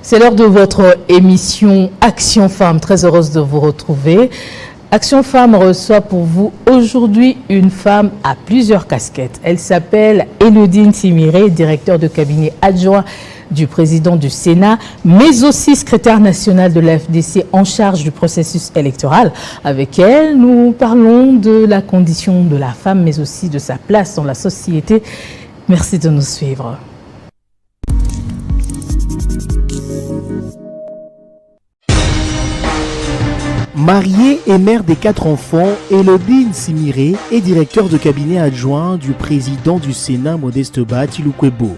C'est l'heure de votre émission Action Femmes. Très heureuse de vous retrouver. Action Femmes reçoit pour vous aujourd'hui une femme à plusieurs casquettes. Elle s'appelle Elodine Simiré, directeur de cabinet adjoint du président du Sénat, mais aussi secrétaire nationale de la FDC en charge du processus électoral. Avec elle, nous parlons de la condition de la femme, mais aussi de sa place dans la société. Merci de nous suivre. Mariée et mère des 4 enfants, Elodine Simiré est directeur de cabinet adjoint du président du Sénat, Modeste Ba Tiloukwebo.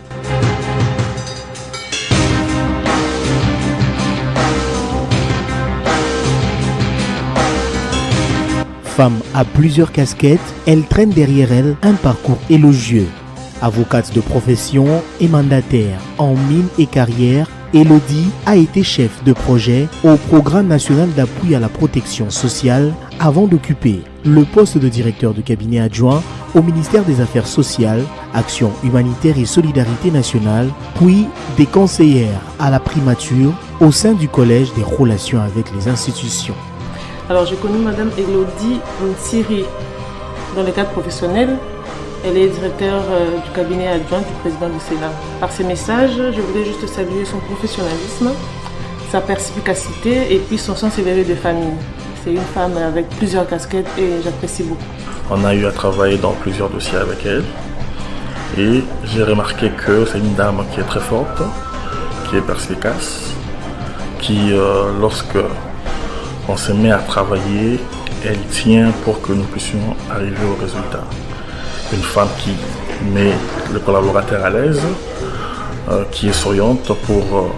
Femme à plusieurs casquettes, elle traîne derrière elle un parcours élogieux. Avocate de profession et mandataire en mine et carrière, Elodie a été chef de projet au Programme national d'appui à la protection sociale avant d'occuper le poste de directeur de cabinet adjoint au ministère des Affaires sociales, Action humanitaire et solidarité nationale, puis des conseillères à la primature au sein du Collège des relations avec les institutions. Alors j'ai connu Madame Elodie Nsiri dans le cadre professionnel. Elle est directeur du cabinet adjoint du président du Sénat. Par ses messages, je voulais juste saluer son professionnalisme, sa perspicacité et puis son sens élevé de famille. C'est une femme avec plusieurs casquettes et j'apprécie beaucoup. On a eu à travailler dans plusieurs dossiers avec elle et j'ai remarqué que c'est une dame qui est très forte, qui est perspicace, qui lorsque on se met à travailler, elle tient pour que nous puissions arriver au résultat. Une femme qui met le collaborateur à l'aise, qui est souriante pour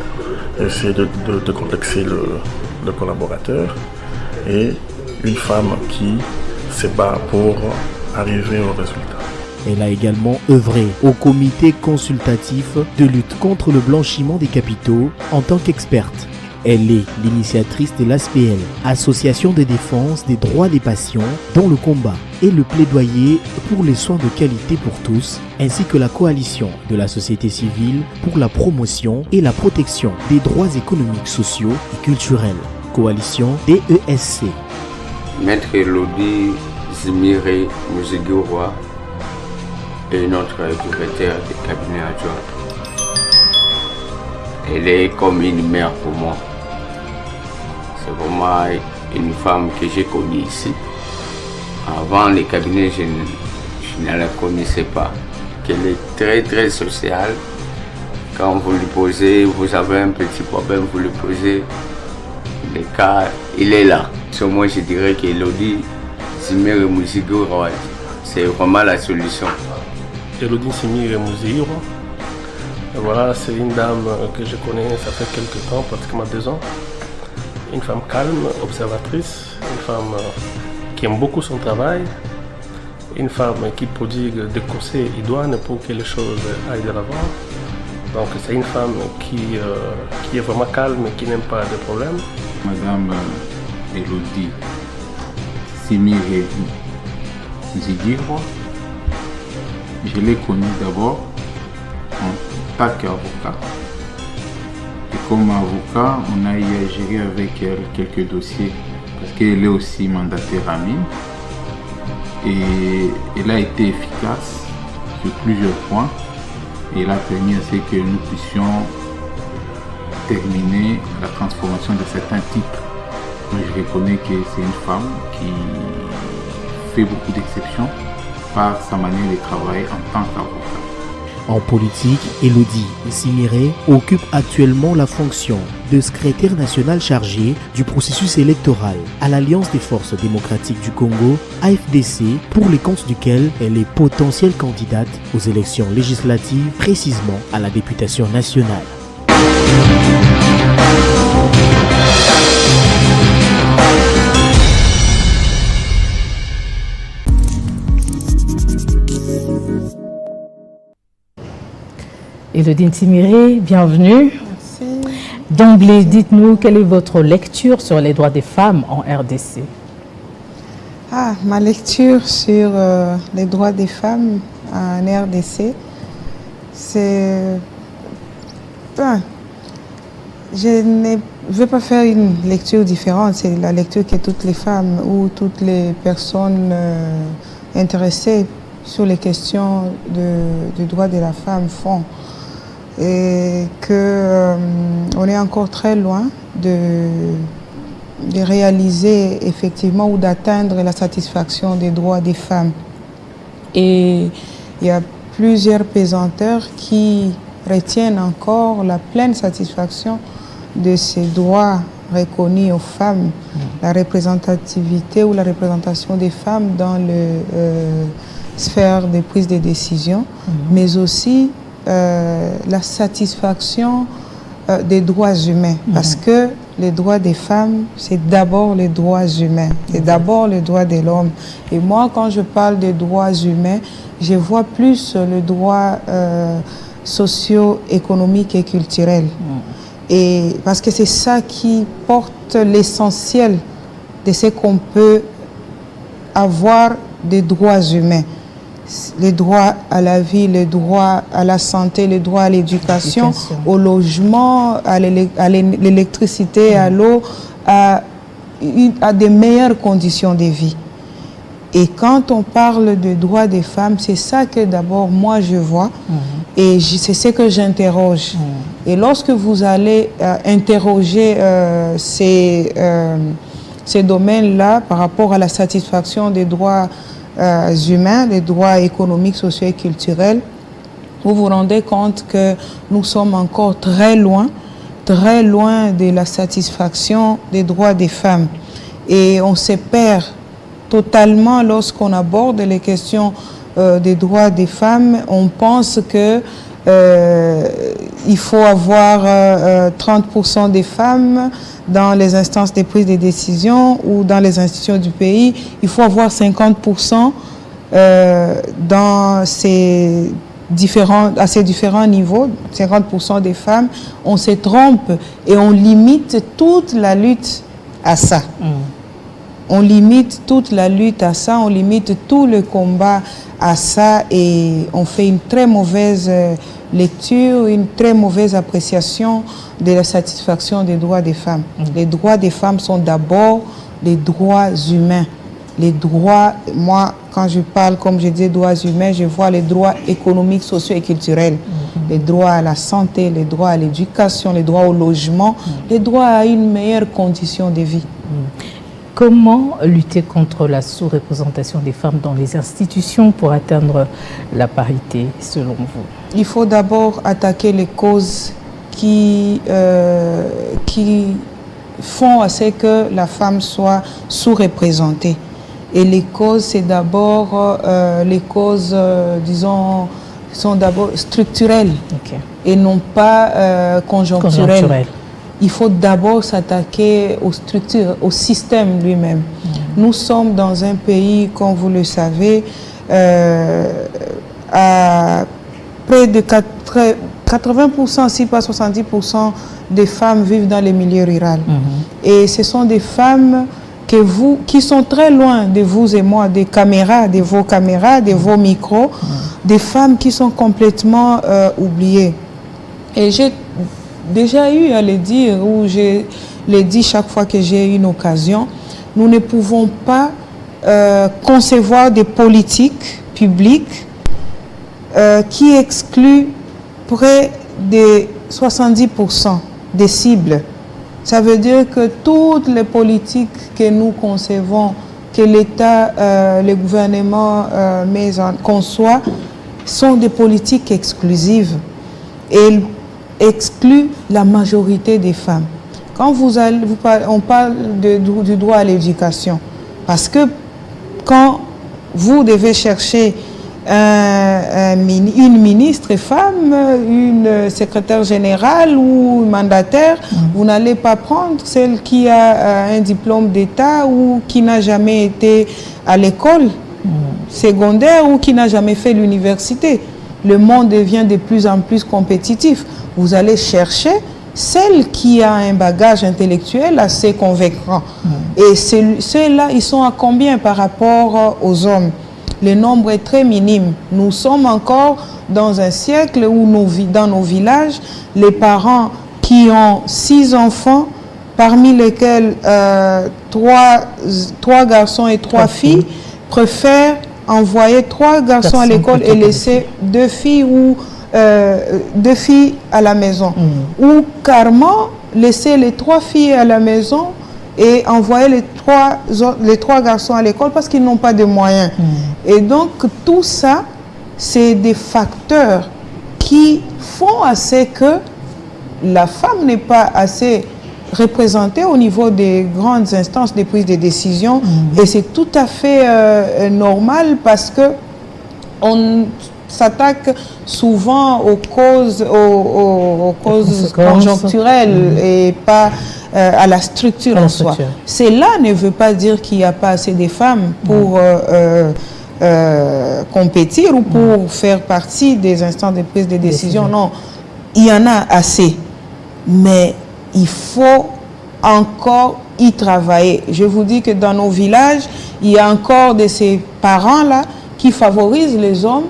essayer de complexer le collaborateur, et une femme qui se bat pour arriver au résultat. Elle a également œuvré au comité consultatif de lutte contre le blanchiment des capitaux en tant qu'experte. Elle est l'initiatrice de l'ASPL, Association de défense des droits des patients, dont le combat et le plaidoyer pour les soins de qualité pour tous, ainsi que la coalition de la société civile pour la promotion et la protection des droits économiques, sociaux et culturels, coalition DESC. Maître Elodie Simiré Muzigiroa est notre directeur de cabinet adjoint. Elle est comme une mère pour moi. C'est vraiment une femme que j'ai connue ici. Avant le cabinet, je ne la connaissais pas. Elle est très très sociale. Quand vous lui posez, vous avez un petit problème, vous lui posez le cas, il est là. Sur moi, je dirais qu'Elodie Simiré Muzigiroa, c'est vraiment la solution. Elodie Simiré Muzigiroa. Voilà, c'est une dame que je connais, ça fait quelques temps, pratiquement 2 ans. Une femme calme, observatrice, une femme qui aime beaucoup son travail, une femme qui prodigue des conseils idoines pour que les choses aillent de l'avant. Donc c'est une femme qui est vraiment calme et qui n'aime pas de problèmes. Madame Elodie Simiré Muzigiroa, je l'ai connue d'abord en tant qu'avocat. Et comme avocat, on a eu à gérer avec elle quelques dossiers parce qu'elle est aussi mandataire à mine. Et elle a été efficace sur plusieurs points et elle a permis à ce que nous puissions terminer la transformation de certains titres. Donc je reconnais que c'est une femme qui fait beaucoup d'exceptions par sa manière de travailler en tant qu'avocat. En politique, Elodie Simiré occupe actuellement la fonction de secrétaire national chargé du processus électoral à l'Alliance des forces démocratiques du Congo, AFDC, pour les comptes duquel elle est potentielle candidate aux élections législatives, précisément à la députation nationale. Elodine Simiré, bienvenue. Merci. D'emblée, dites-nous quelle est votre lecture sur les droits des femmes en RDC? Ma lecture sur les droits des femmes en RDC, c'est Je ne veux pas faire une lecture différente, c'est la lecture que toutes les femmes ou toutes les personnes intéressées sur les questions du droit de la femme font. Et qu'on est encore très loin de réaliser effectivement ou d'atteindre la satisfaction des droits des femmes. Et il y a plusieurs pesanteurs qui retiennent encore la pleine satisfaction de ces droits reconnus aux femmes, la représentativité ou la représentation des femmes dans le sphère de prise de décision, mais aussi la satisfaction des droits humains, parce que les droits des femmes, c'est d'abord les droits humains, c'est d'abord les droits de l'homme. Et moi, quand je parle des droits humains, je vois plus le droit socio-économique et culturel. Et parce que c'est ça qui porte l'essentiel de ce qu'on peut avoir des droits humains. Les droits à la vie, les droits à la santé, les droits à l'éducation, au logement, à l'électricité, à l'eau, à des meilleures conditions de vie. Et quand on parle de droits des femmes, c'est ça que d'abord moi je vois et c'est ce que j'interroge. Et lorsque vous allez interroger ces domaines-là par rapport à la satisfaction des droits humains, les droits économiques, sociaux et culturels, vous vous rendez compte que nous sommes encore très loin de la satisfaction des droits des femmes. Et on se perd totalement lorsqu'on aborde les questions des droits des femmes. On pense que il faut avoir 30% des femmes dans les instances de prise de décision ou dans les institutions du pays. Il faut avoir 50% dans à ces différents niveaux, 50% des femmes. On se trompe et on limite toute la lutte à ça. On limite toute la lutte à ça, on limite tout le combat à ça et on fait une très mauvaise lecture, une très mauvaise appréciation de la satisfaction des droits des femmes. Les droits des femmes sont d'abord les droits humains. Les droits, moi, quand je parle, comme je dis, droits humains, je vois les droits économiques, sociaux et culturels. Les droits à la santé, les droits à l'éducation, les droits au logement, les droits à une meilleure condition de vie. Comment lutter contre la sous-représentation des femmes dans les institutions pour atteindre la parité, selon vous? Il faut d'abord attaquer les causes qui font à ce que la femme soit sous-représentée. Et les causes, c'est d'abord, les causes, disons, sont d'abord structurelles et non pas conjoncturelles. Il faut d'abord s'attaquer aux structures, au système lui-même. Nous sommes dans un pays, comme vous le savez, à près de 80%, si pas 70% des femmes vivent dans les milieux ruraux. Et ce sont des femmes qui sont très loin de vous et moi, des caméras, de vos caméras, de vos micros, des femmes qui sont complètement oubliées. Et j'ai déjà eu à le dire, ou je le dis chaque fois que j'ai une occasion, nous ne pouvons pas concevoir des politiques publiques qui excluent près de 70% des cibles. Ça veut dire que toutes les politiques que nous concevons, que l'État, le gouvernement conçoit, sont des politiques exclusives. Et exclut la majorité des femmes. Quand on parle du droit à l'éducation, parce que quand vous devez chercher une ministre femme, une secrétaire générale ou mandataire, vous n'allez pas prendre celle qui a un diplôme d'État ou qui n'a jamais été à l'école secondaire ou qui n'a jamais fait l'université. Le monde devient de plus en plus compétitif. Vous allez chercher celle qui a un bagage intellectuel assez convaincant. Et ceux-là, ils sont à combien par rapport aux hommes? Le nombre est très minime. Nous sommes encore dans un siècle où dans nos villages, les parents qui ont 6 enfants, parmi lesquels 3 garçons et 3 filles, préfèrent envoyer 3 garçons à l'école et laisser 2 filles ou 2 filles à la maison. Ou carrément laisser les 3 filles à la maison et envoyer les 3 garçons à l'école parce qu'ils n'ont pas de moyens. Et donc tout ça, c'est des facteurs qui font assez que la femme n'est pas assez représentée au niveau des grandes instances de prise de décision. Et c'est tout à fait normal parce que on s'attaque souvent aux causes conjoncturelles et pas à la structure en soi. Cela ne veut pas dire qu'il n'y a pas assez de femmes pour compétir ou pour faire partie des instances de prise de décision. Non, il y en a assez. Mais il faut encore y travailler. Je vous dis que dans nos villages, il y a encore de ces parents-là qui favorisent les hommes,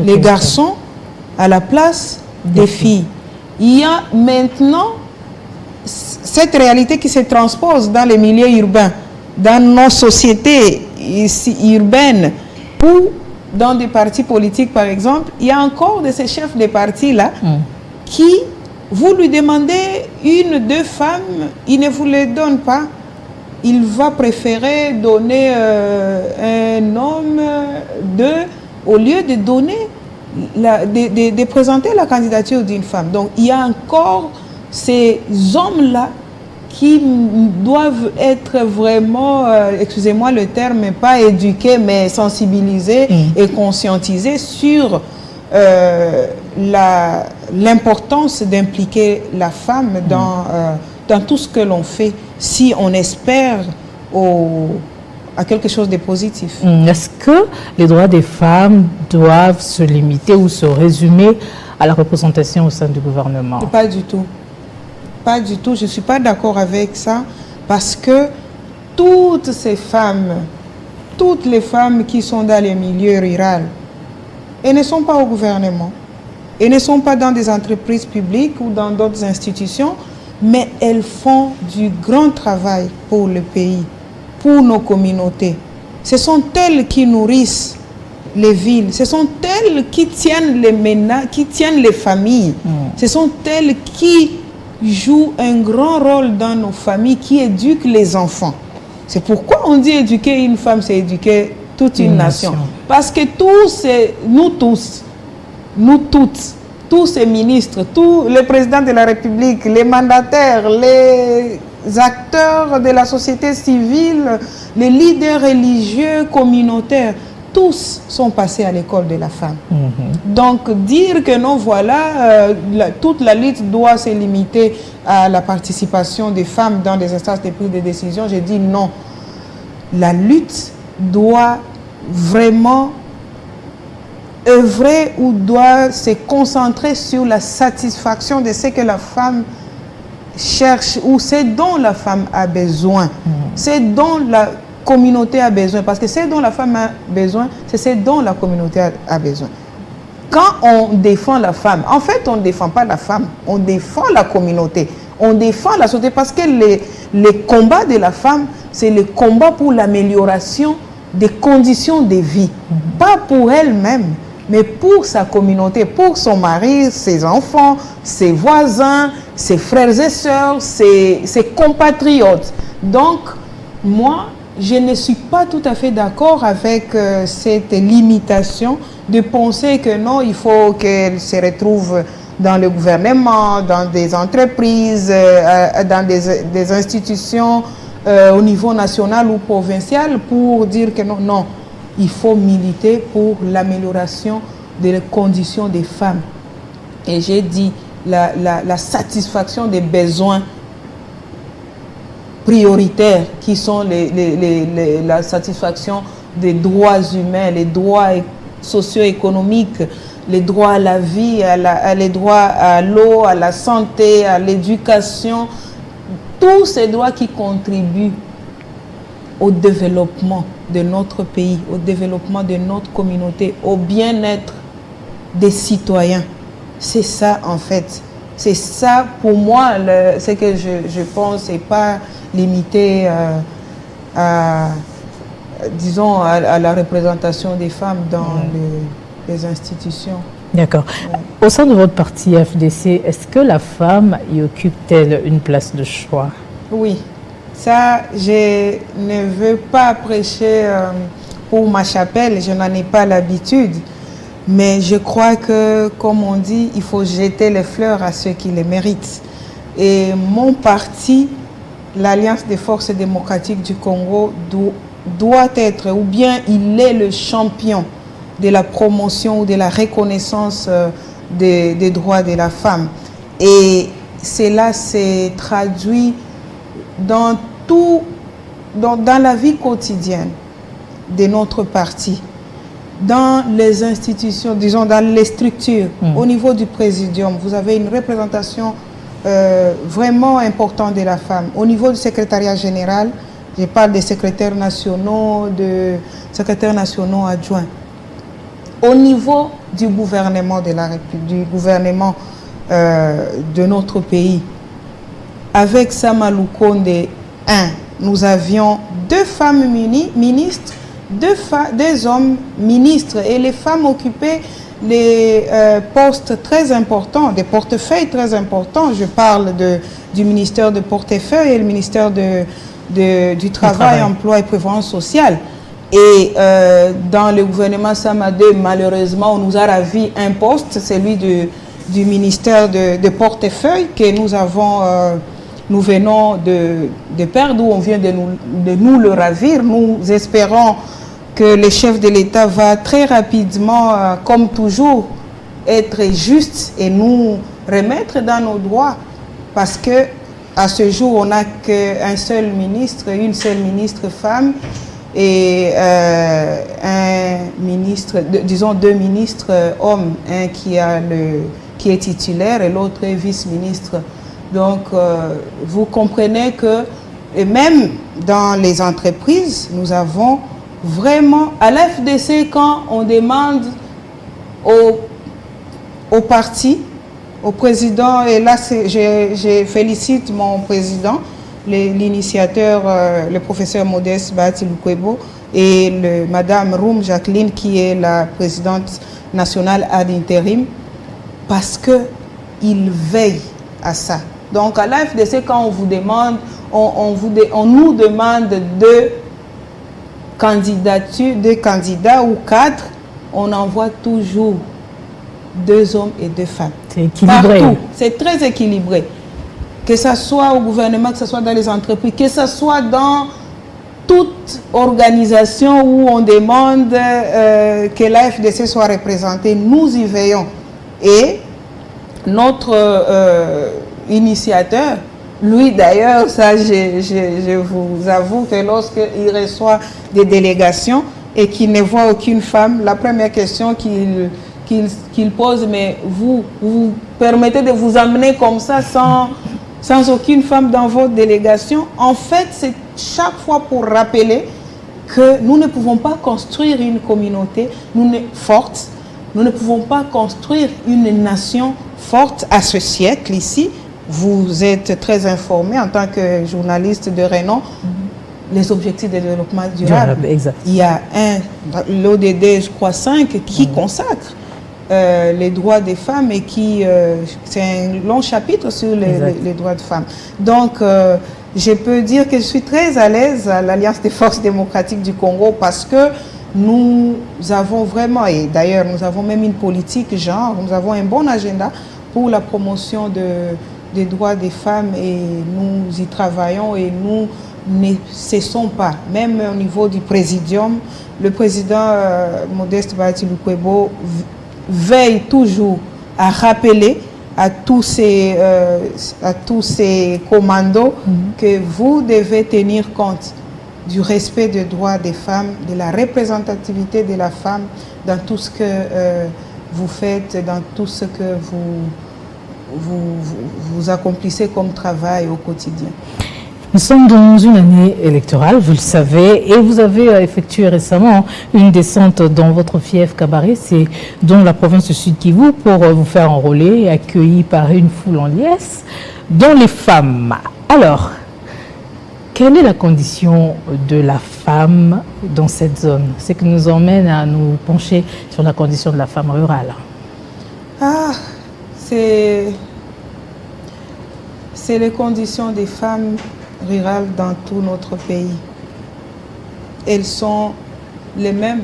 les garçons, à la place des filles. Il y a maintenant cette réalité qui se transpose dans les milieux urbains, dans nos sociétés ici, urbaines, ou dans des partis politiques, par exemple. Il y a encore de ces chefs de partis-là qui, vous lui demandez 1, 2 femmes, il ne vous les donne pas. Il va préférer donner un homme, 2, au lieu de donner, de présenter la candidature d'une femme. Donc il y a encore ces hommes-là qui doivent être vraiment, excusez-moi le terme, pas éduqués, mais sensibilisés et conscientisés sur l'importance d'impliquer la femme dans tout ce que l'on fait, si on espère à quelque chose de positif. Est-ce que les droits des femmes doivent se limiter ou se résumer à la représentation au sein du gouvernement? Pas du tout. Pas du tout. Je ne suis pas d'accord avec ça parce que toutes ces femmes, toutes les femmes qui sont dans les milieux ruraux, elles ne sont pas au gouvernement. Elles ne sont pas dans des entreprises publiques ou dans d'autres institutions, mais elles font du grand travail pour le pays, pour nos communautés. Ce sont elles qui nourrissent les villes, ce sont elles qui tiennent les ménages, qui tiennent les familles. Ce sont elles qui jouent un grand rôle dans nos familles, qui éduquent les enfants. C'est pourquoi on dit éduquer une femme, c'est éduquer toute une nation. Parce que nous toutes, tous ces ministres, tous les présidents de la République, les mandataires, les acteurs de la société civile, les leaders religieux, communautaires, tous sont passés à l'école de la femme. Donc dire que non, voilà, toute la lutte doit se limiter à la participation des femmes dans des instances de prise de décision, je dis non. La lutte doit vraiment œuvrer ou doit se concentrer sur la satisfaction de ce que la femme cherche ou ce dont la femme a besoin, ce dont la communauté a besoin, parce que ce dont la femme a besoin, c'est ce dont la communauté a besoin. Quand on défend la femme, en fait, on ne défend pas la femme, on défend la communauté, on défend la société, parce que les combats de la femme, c'est le combat pour l'amélioration des conditions de vie, pas pour elle-même, mais pour sa communauté, pour son mari, ses enfants, ses voisins, ses frères et sœurs, ses compatriotes. Donc, moi, je ne suis pas tout à fait d'accord avec cette limitation de penser que non, il faut qu'elle se retrouve dans le gouvernement, dans des entreprises, dans des institutions au niveau national ou provincial pour dire que non, non, il faut militer pour l'amélioration des conditions des femmes. Et j'ai dit la satisfaction des besoins prioritaires qui sont la satisfaction des droits humains, les droits socio-économiques, les droits à la vie, les droits à l'eau, à la santé, à l'éducation, tous ces droits qui contribuent au développement de notre pays, au développement de notre communauté, au bien-être des citoyens. C'est ça en fait C'est ça, pour moi, ce que je pense, et pas limité disons, à la représentation des femmes dans les institutions. D'accord. Au sein de votre parti FDC, est-ce que la femme y occupe-t-elle une place de choix? Oui. Ça, je ne veux pas prêcher pour ma chapelle, je n'en ai pas l'habitude. Mais je crois que, comme on dit, il faut jeter les fleurs à ceux qui les méritent. Et mon parti, l'Alliance des forces démocratiques du Congo, doit être, ou bien il est le champion de la promotion ou de la reconnaissance des droits de la femme. Et cela s'est traduit dans la vie quotidienne de notre parti, dans les institutions, disons dans les structures. Au niveau du présidium, vous avez une représentation vraiment importante de la femme. Au niveau du secrétariat général, je parle des secrétaires nationaux, de secrétaires nationaux adjoints. Au niveau du gouvernement de la République, du gouvernement de notre pays, avec Samalou Konde 1, nous avions 2 femmes ministres, 2 hommes ministres, et les femmes occupaient les postes très importants, des portefeuilles très importants. Je parle du ministère de portefeuille et le ministère du Travail, Emploi et Prévoyance sociale. Et dans le gouvernement Samadé, malheureusement, on nous a ravi un poste, celui du ministère de portefeuille que nous venons de perdre, où on vient de nous le ravir. Nous espérons que le chef de l'État va très rapidement, comme toujours, être juste et nous remettre dans nos droits. Parce que à ce jour, on n'a qu'un seul ministre, une seule ministre femme, et un ministre, disons 2 ministres hommes, un qui est titulaire et l'autre est vice-ministre. Donc, vous comprenez que, et même dans les entreprises, nous avons vraiment, à l'FDC, quand on demande au parti, au président, et là je félicite mon président, l'initiateur, le professeur Modeste Bahati Lukwebo, et Madame Roum Jacqueline, qui est la présidente nationale ad intérim, parce qu'ils veillent à ça. Donc à l'AFDC, quand on vous demande, on nous demande 2 candidats ou 4, on envoie toujours 2 hommes et 2 femmes. C'est équilibré. Partout. C'est très équilibré. Que ce soit au gouvernement, que ce soit dans les entreprises, que ce soit dans toute organisation où on demande que l'AFDC soit représentée, nous y veillons. Et notre initiateur, lui d'ailleurs, ça je vous avoue que lorsqu'il reçoit des délégations et qu'il ne voit aucune femme, la première question qu'il pose, mais vous permettez de vous amener comme ça sans aucune femme dans votre délégation? En fait, c'est chaque fois pour rappeler que nous ne pouvons pas construire une communauté forte, nous ne pouvons pas construire une nation forte à ce siècle ici. Vous êtes très informés en tant que journaliste de renom, les objectifs de développement durable. Exact. Il y a l'ODD, je crois, 5, qui consacre les droits des femmes et c'est un long chapitre sur les droits de femmes. Donc, je peux dire que je suis très à l'aise à l'Alliance des forces démocratiques du Congo parce que nous avons vraiment, et d'ailleurs nous avons même une politique genre, nous avons un bon agenda pour la promotion des droits des femmes et nous y travaillons et nous ne cessons pas. Même au niveau du présidium, le président Modeste Bahati Lukwebo veille toujours à rappeler à tous ces commandos que vous devez tenir compte du respect des droits des femmes, de la représentativité de la femme dans tout ce que vous faites, dans tout ce que vous accomplissez comme travail au quotidien. Nous sommes dans une année électorale, vous le savez, et vous avez effectué récemment une descente dans votre fief Cabaret, c'est dans la province du Sud Kivu, pour vous faire enrôler, accueilli par une foule en liesse, dont les femmes. Alors, quelle est la condition de la femme dans cette zone? C'est qui nous emmène à nous pencher sur la condition de la femme rurale. C'est les conditions des femmes rurales dans tout notre pays. Elles sont les mêmes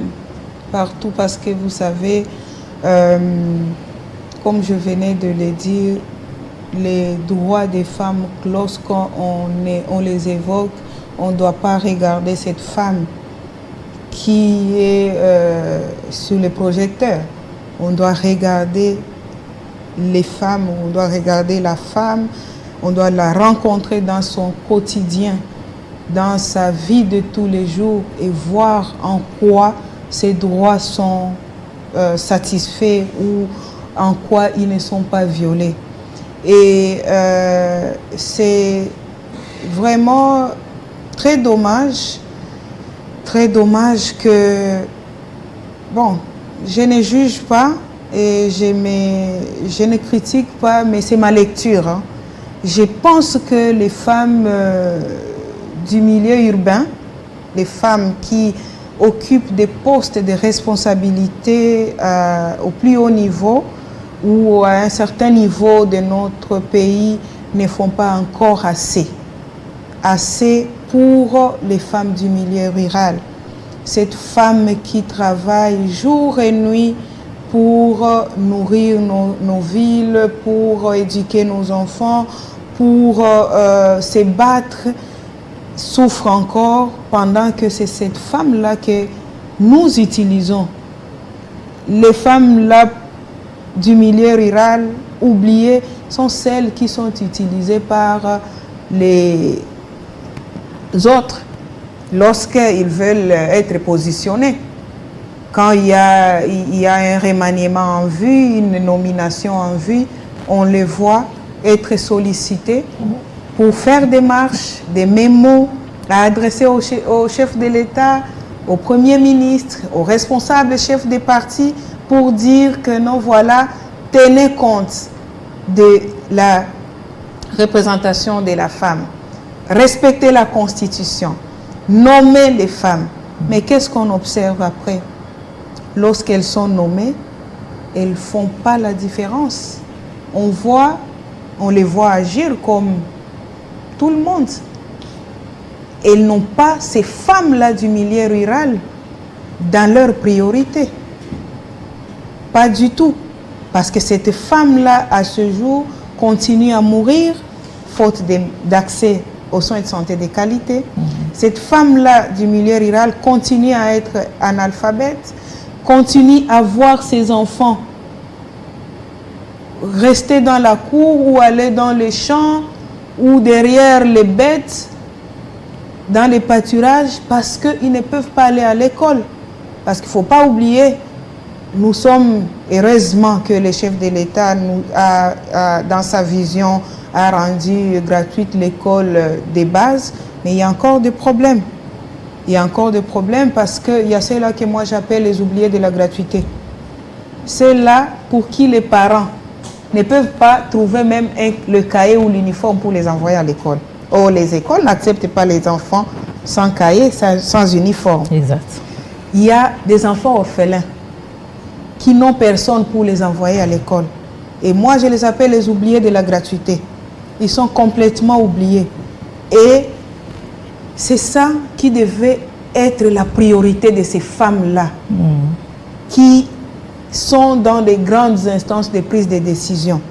partout parce que vous savez, comme je venais de le dire, les droits des femmes, lorsqu'on les évoque, on ne doit pas regarder cette femme qui est sur le projecteur. On doit regarder les femmes, on doit regarder la femme, on doit la rencontrer dans son quotidien, dans sa vie de tous les jours et voir en quoi ses droits sont satisfaits ou en quoi ils ne sont pas violés. Et c'est vraiment très dommage que, bon, je ne juge pas et je ne critique pas, mais c'est ma lecture. Hein. Je pense que les femmes du milieu urbain, les femmes qui occupent des postes de responsabilité au plus haut niveau ou à un certain niveau de notre pays ne font pas encore assez pour les femmes du milieu rural. Cette femme qui travaille jour et nuit pour nourrir nos villes, pour éduquer nos enfants, pour se battre, souffre encore, pendant que c'est cette femme-là que nous utilisons. Les femmes-là du milieu rural oubliées sont celles qui sont utilisées par les autres lorsqu'ils veulent être positionnés. Quand il y a un remaniement en vue, une nomination en vue, on les voit être sollicités pour faire des marches, des mémos à adresser au chef de l'État, au Premier ministre, aux responsables chefs des partis pour dire que non, voilà, tenez compte de la représentation de la femme, respectez la Constitution, nommez les femmes. Mais qu'est-ce qu'on observe après? Lorsqu'elles sont nommées, elles ne font pas la différence. On les voit agir comme tout le monde. Elles n'ont pas ces femmes-là du milieu rural dans leur priorité. Pas du tout. Parce que cette femme-là, à ce jour, continue à mourir, faute d'accès aux soins de santé de qualité. Cette femme-là du milieu rural continue à être analphabète, continue à voir ses enfants rester dans la cour ou aller dans les champs ou derrière les bêtes, dans les pâturages, parce qu'ils ne peuvent pas aller à l'école. Parce qu'il ne faut pas oublier, nous sommes, heureusement que le chef de l'État, dans sa vision, a rendu gratuite l'école des bases, mais il y a encore des problèmes. Il y a encore des problèmes parce qu'il y a ceux-là que moi j'appelle les oubliés de la gratuité. Ceux-là pour qui les parents ne peuvent pas trouver même le cahier ou l'uniforme pour les envoyer à l'école. Or, les écoles n'acceptent pas les enfants sans cahier, sans uniforme. Exact. Il y a des enfants orphelins qui n'ont personne pour les envoyer à l'école. Et moi, je les appelle les oubliés de la gratuité. Ils sont complètement oubliés. Et c'est ça qui devait être la priorité de ces femmes-là, qui sont dans les grandes instances de prise de décision.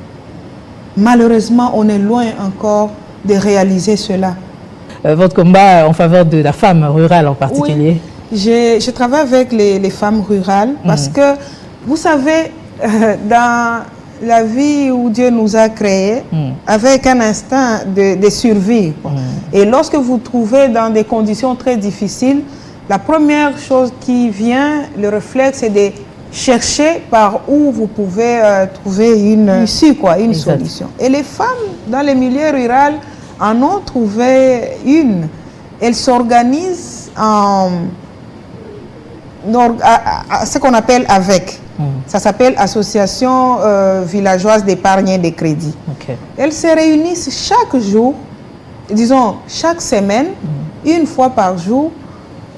Malheureusement, on est loin encore de réaliser cela. Votre combat en faveur de la femme rurale en particulier? Oui, je travaille avec les femmes rurales parce que, vous savez, dans la vie où Dieu nous a créés, avec un instinct de survie. Et lorsque vous vous trouvez dans des conditions très difficiles, la première chose qui vient, le réflexe, c'est de chercher par où vous pouvez trouver une issue, une solution. Et les femmes dans les milieux ruraux en ont trouvé une. Elle s'organise en ce qu'on appelle avec. Ça s'appelle Association villageoise d'épargne et de crédit. Elles se réunissent chaque jour, disons chaque semaine, une fois par jour,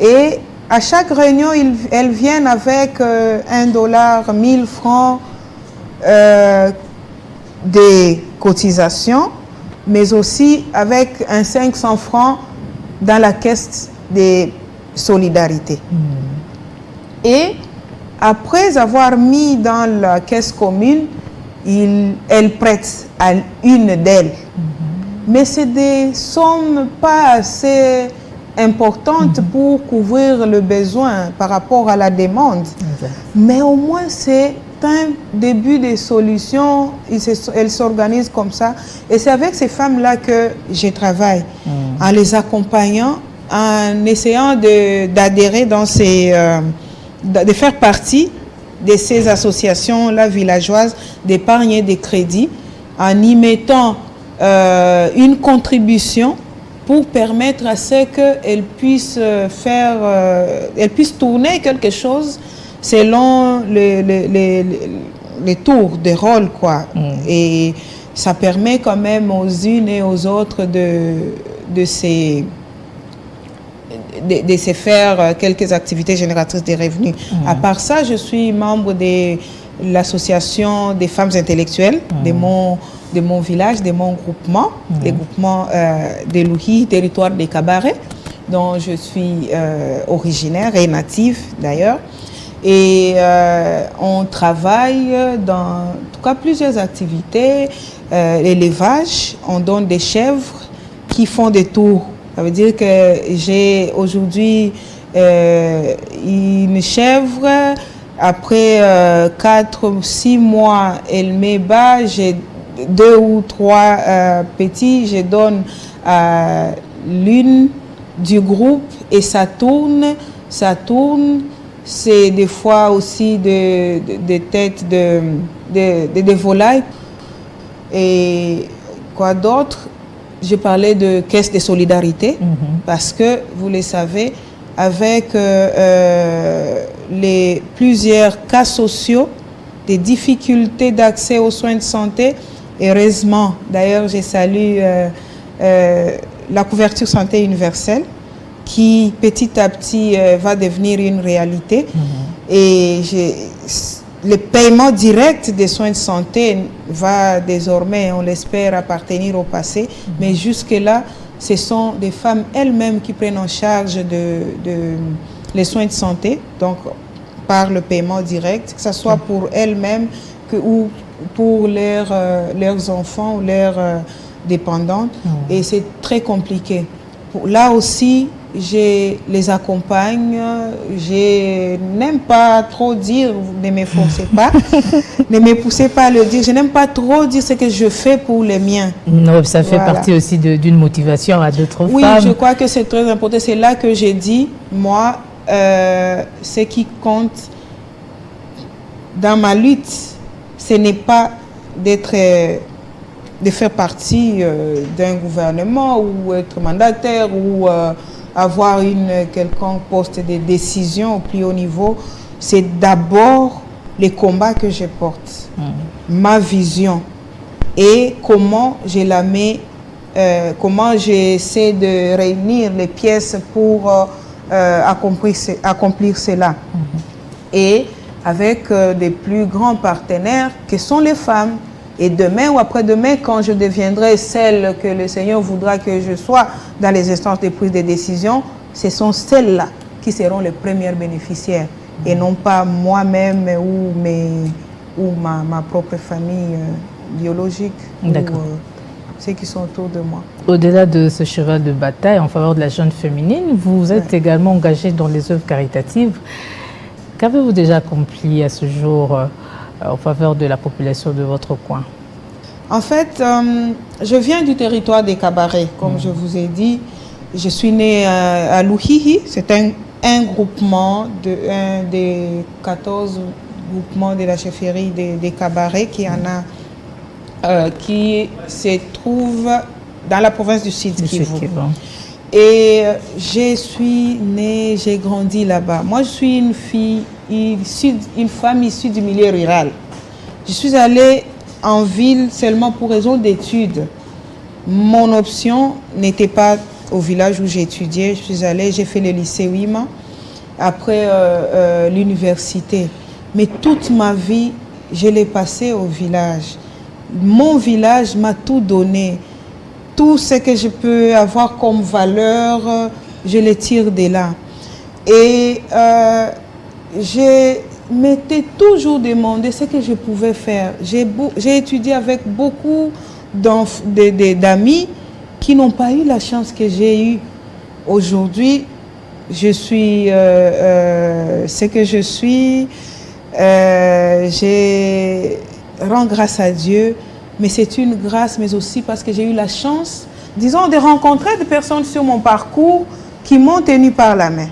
et à chaque réunion, elles viennent avec $1, 1000 francs des cotisations, mais aussi avec un 500 francs dans la caisse des solidarités. Et après avoir mis dans la caisse commune, elle prête à une d'elles. Mais c'est des sommes pas assez importantes pour couvrir le besoin par rapport à la demande. Mais au moins, c'est un début de solution. Elles s'organisent comme ça. Et c'est avec ces femmes-là que je travaille, en les accompagnant, en essayant d'adhérer dans ces... de faire partie de ces associations-là villageoises d'épargne et de crédit, en y mettant une contribution pour permettre à ce qu'elles puissent elles puissent tourner quelque chose selon les tours de rôle, quoi. Et ça permet quand même aux unes et aux autres de se faire quelques activités génératrices de revenus. À part ça, je suis membre de l'association des femmes intellectuelles de mon village, de mon groupement, le groupement de Louhi, territoire des Cabarets, dont je suis originaire et native d'ailleurs. Et on travaille dans en tout cas plusieurs activités, l'élevage, on donne des chèvres qui font des tours. Ça veut dire que j'ai aujourd'hui une chèvre, après 4 ou 6 mois, elle met bas, j'ai 2 ou 3 petits, je donne à l'une du groupe et ça tourne. C'est des fois aussi des têtes de volailles. Et quoi d'autre? Je parlais de caisse de solidarité parce que, vous le savez, avec les plusieurs cas sociaux, des difficultés d'accès aux soins de santé, heureusement, d'ailleurs, je salue la couverture santé universelle qui, petit à petit, va devenir une réalité. Et le paiement direct des soins de santé va désormais, on l'espère, appartenir au passé. Mais jusque-là, ce sont des femmes elles-mêmes qui prennent en charge les soins de santé, donc par le paiement direct, que ce soit pour elles-mêmes ou pour leurs enfants ou leurs dépendantes. Et c'est très compliqué. Là aussi, je les accompagne, je n'aime pas trop dire, ne me forcez pas, ne me poussez pas à le dire, je n'aime pas trop dire ce que je fais pour les miens. Non, ça fait partie aussi d'une motivation à d'autres femmes. Oui, je crois que c'est très important, c'est là que j'ai dit, moi, ce qui compte dans ma lutte, ce n'est pas de faire partie d'un gouvernement ou être mandataire ou avoir quelconque poste de décision au plus haut niveau. C'est d'abord les combats que je porte, ma vision et comment je la mets, comment j'essaie de réunir les pièces pour accomplir cela. Et avec des plus grands partenaires que sont les femmes. Et demain ou après-demain, quand je deviendrai celle que le Seigneur voudra que je sois dans les instances de prise de décision, ce sont celles-là qui seront les premières bénéficiaires et non pas moi-même ou ma propre famille biologique ou ceux qui sont autour de moi. Au-delà de ce cheval de bataille en faveur de la jeune féminine, vous êtes également engagée dans les œuvres caritatives. Qu'avez-vous déjà accompli à ce jour en faveur de la population de votre coin? En fait, je viens du territoire des Cabarets, comme je vous ai dit. Je suis née à Louhihi, c'est un groupement, un des 14 groupements de la chefferie des Cabarets qui se trouve dans la province du Sud Kivu. Kivu. Et je suis née, j'ai grandi là-bas. Moi, je suis une fille, une femme issue du milieu rural. Je suis allée en ville seulement pour raison d'études. Mon option n'était pas au village où j'ai étudié. Je suis allée, j'ai fait le lycée Wima, après l'université. Mais toute ma vie, je l'ai passée au village. Mon village m'a tout donné. Tout ce que je peux avoir comme valeur, je le tire de là. Et je m'étais toujours demandé ce que je pouvais faire. J'ai étudié avec beaucoup d'amis qui n'ont pas eu la chance que j'ai eue. Aujourd'hui, je suis ce que je suis. Je rends grâce à Dieu. Mais c'est une grâce, mais aussi parce que j'ai eu la chance, disons, de rencontrer des personnes sur mon parcours qui m'ont tenu par la main.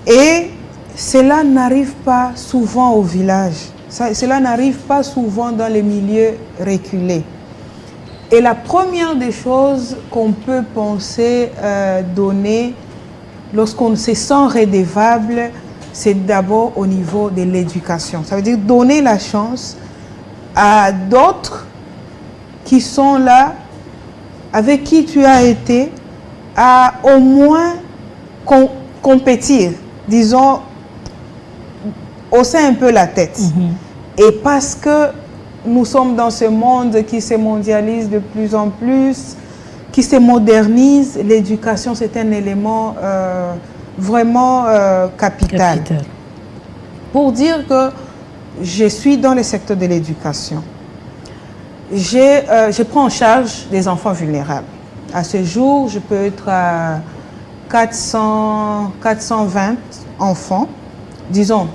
Et cela n'arrive pas souvent au village. Cela n'arrive pas souvent dans les milieux reculés. Et la première des choses qu'on peut penser donner lorsqu'on se sent redevable, c'est d'abord au niveau de l'éducation. Ça veut dire donner la chance à d'autres qui sont là, avec qui tu as été, à au moins compétir, disons, hausser un peu la tête. Et parce que nous sommes dans ce monde qui se mondialise de plus en plus, qui se modernise, l'éducation c'est un élément vraiment capital. Pour dire que je suis dans le secteur de l'éducation. Je prends en charge des enfants vulnérables. À ce jour, je peux être à 420 enfants, disons,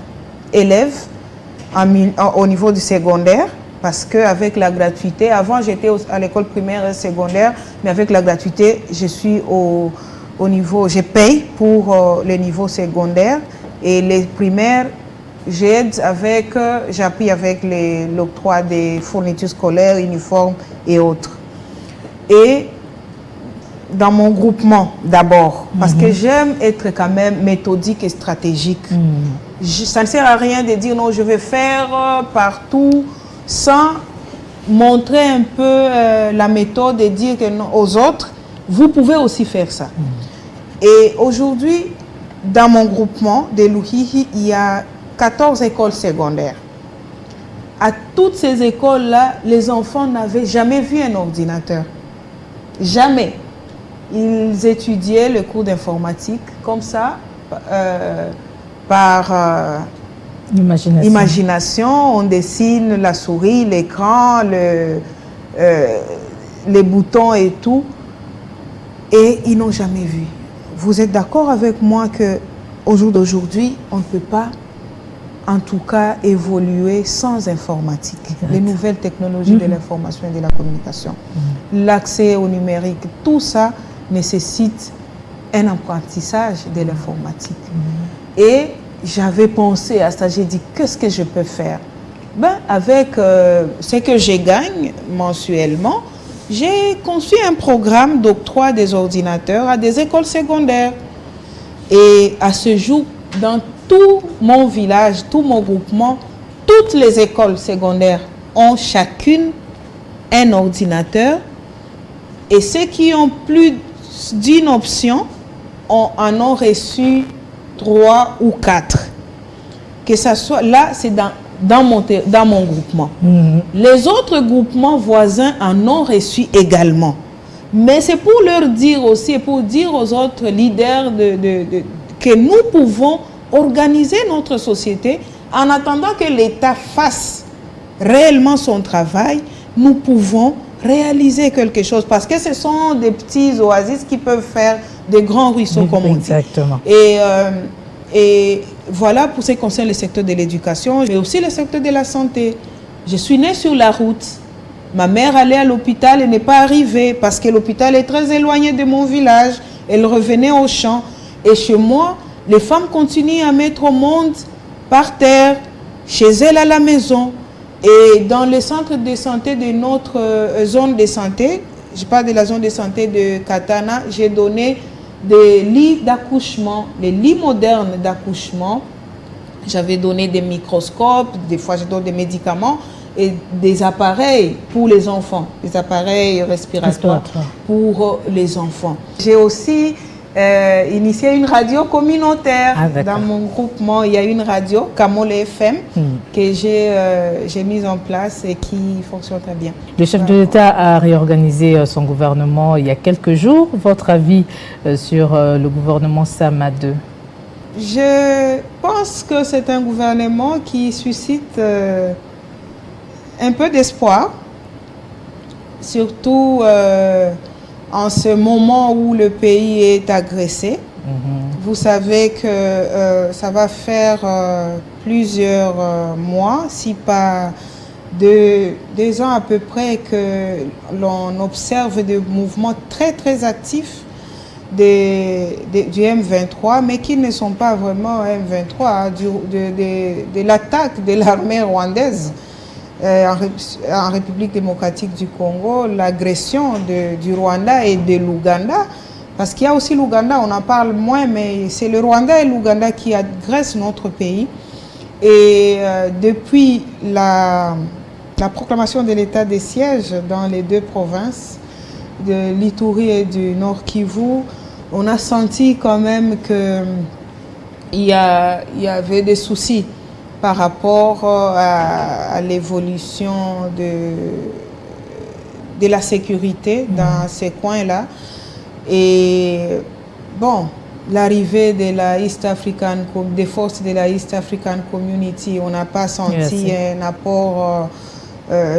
élèves au niveau du secondaire, parce qu'avec la gratuité, avant j'étais à l'école primaire et secondaire, mais avec la gratuité, je suis au niveau, je paye pour le niveau secondaire et les primaires, j'appuie avec l'octroi des fournitures scolaires, uniformes et autres. Et dans mon groupement d'abord, parce que j'aime être quand même méthodique et stratégique. Ça ne sert à rien de dire non, je vais faire partout sans montrer un peu la méthode et dire que non, aux autres, vous pouvez aussi faire ça. Et aujourd'hui, dans mon groupement de Luhihi, il y a 14 écoles secondaires. À toutes ces écoles-là, les enfants n'avaient jamais vu un ordinateur. Jamais. Ils étudiaient le cours d'informatique comme ça, par imagination. On dessine la souris, l'écran, les boutons et tout. Et ils n'ont jamais vu. Vous êtes d'accord avec moi qu'au jour d'aujourd'hui, on ne peut pas en tout cas évoluer sans informatique. Les nouvelles technologies de l'information et de la communication, l'accès au numérique, tout ça nécessite un apprentissage de l'informatique. Et j'avais pensé à ça, j'ai dit, qu'est-ce que je peux faire? Avec ce que je gagne mensuellement, j'ai conçu un programme d'octroi des ordinateurs à des écoles secondaires. Et à ce jour, dans tout mon village, tout mon groupement, toutes les écoles secondaires ont chacune un ordinateur. Et ceux qui ont plus d'une option en ont reçu 3 ou 4. Que ça soit là, c'est dans mon groupement. Les autres groupements voisins en ont reçu également. Mais c'est pour leur dire aussi, et pour dire aux autres leaders que nous pouvons organiser notre société en attendant que l'État fasse réellement son travail. Nous pouvons réaliser quelque chose parce que ce sont des petits oasis qui peuvent faire de grands ruisseaux, comme on dit. Exactement. Et voilà pour ce qui concerne le secteur de l'éducation, mais aussi le secteur de la santé. Je suis née sur la route. Ma mère allait à l'hôpital et n'est pas arrivée parce que l'hôpital est très éloigné de mon village. Elle revenait au champ. Et chez moi, les femmes continuent à mettre au monde par terre, chez elles à la maison. Et dans les centres de santé de notre zone de santé, je parle de la zone de santé de Katana, j'ai donné des lits d'accouchement, les lits modernes d'accouchement. J'avais donné des microscopes, des fois je donne des médicaments et des appareils pour les enfants, des appareils respiratoires pour les enfants. J'ai aussi initié une radio communautaire. Dans mon groupement, il y a une radio, Kamole FM, que j'ai mise en place et qui fonctionne très bien. Le chef de l'État a réorganisé son gouvernement il y a quelques jours. Votre avis sur le gouvernement Sama 2? Je pense que c'est un gouvernement qui suscite un peu d'espoir, surtout en ce moment où le pays est agressé. Vous savez que ça va faire plusieurs mois, si pas 2 ans à peu près, que l'on observe des mouvements très très actifs du M23, mais qui ne sont pas vraiment M23, de l'attaque de l'armée rwandaise en République démocratique du Congo, l'agression du Rwanda et de l'Ouganda, parce qu'il y a aussi l'Ouganda, on en parle moins, mais c'est le Rwanda et l'Ouganda qui agressent notre pays. Et depuis la proclamation de l'état de siège dans les 2 provinces, de l'Ituri et du Nord Kivu, on a senti quand même qu'il y avait des soucis par rapport à l'évolution de la sécurité dans ces coins-là. Et bon, l'arrivée des forces de la East African Community, on n'a pas senti un apport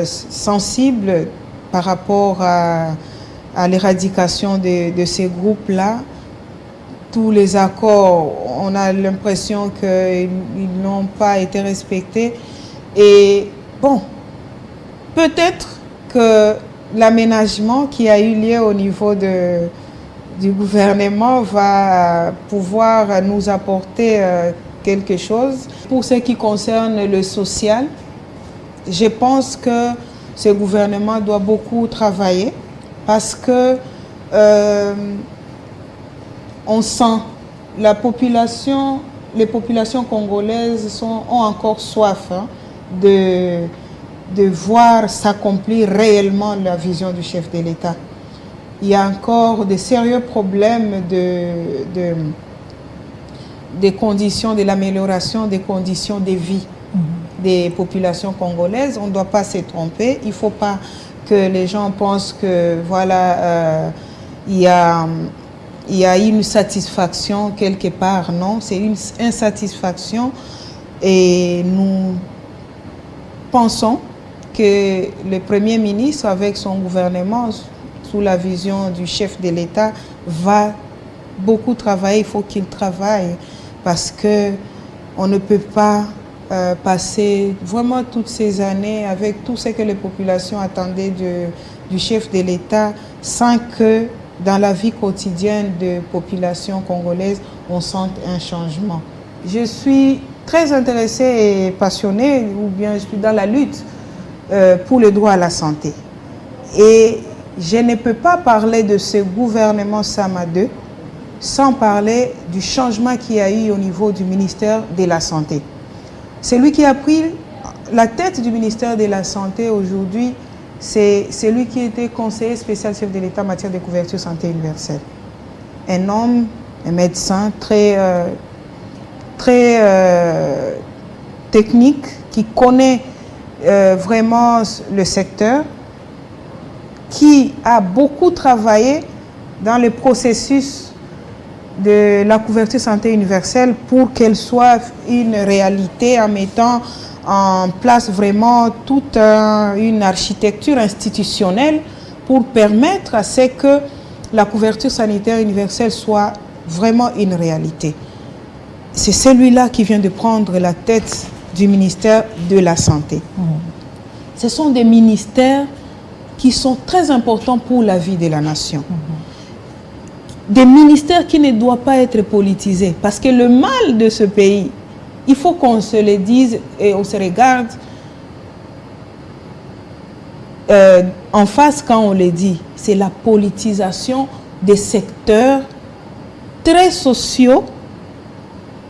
sensible par rapport à l'éradication de ces groupes-là. Tous les accords, on a l'impression qu'ils n'ont pas été respectés. Et bon, peut-être que l'aménagement qui a eu lieu au niveau du gouvernement va pouvoir nous apporter quelque chose. Pour ce qui concerne le social, je pense que ce gouvernement doit beaucoup travailler parce que on sent les populations congolaises ont encore soif de voir s'accomplir réellement la vision du chef de l'État. Il y a encore de sérieux problèmes des conditions, de l'amélioration des conditions de vie des populations congolaises. On ne doit pas se tromper. Il ne faut pas que les gens pensent que voilà, il y a une satisfaction quelque part. Non, c'est une insatisfaction. Et nous pensons que le Premier ministre, avec son gouvernement, sous la vision du chef de l'État, va beaucoup travailler. Il faut qu'il travaille parce qu'on ne peut pas passer vraiment toutes ces années avec tout ce que les populations attendaient du chef de l'État sans que dans la vie quotidienne de populations congolaises, on sente un changement. Je suis très intéressée et passionnée, ou bien je suis dans la lutte pour le droit à la santé. Et je ne peux pas parler de ce gouvernement Sama 2 sans parler du changement qu'il y a eu au niveau du ministère de la Santé. Celui qui a pris la tête du ministère de la Santé aujourd'hui, c'est celui qui était conseiller spécial chef de l'État en matière de couverture santé universelle. Un homme, un médecin très technique, qui connaît vraiment le secteur, qui a beaucoup travaillé dans le processus de la couverture santé universelle pour qu'elle soit une réalité en mettant en place vraiment toute une architecture institutionnelle pour permettre à ce que la couverture sanitaire universelle soit vraiment une réalité. C'est celui-là qui vient de prendre la tête du ministère de la Santé. Ce sont des ministères qui sont très importants pour la vie de la nation. Des ministères qui ne doivent pas être politisés. Parce que le mal de ce pays, il faut qu'on se le dise et on se regarde. en face quand on le dit, c'est la politisation des secteurs très sociaux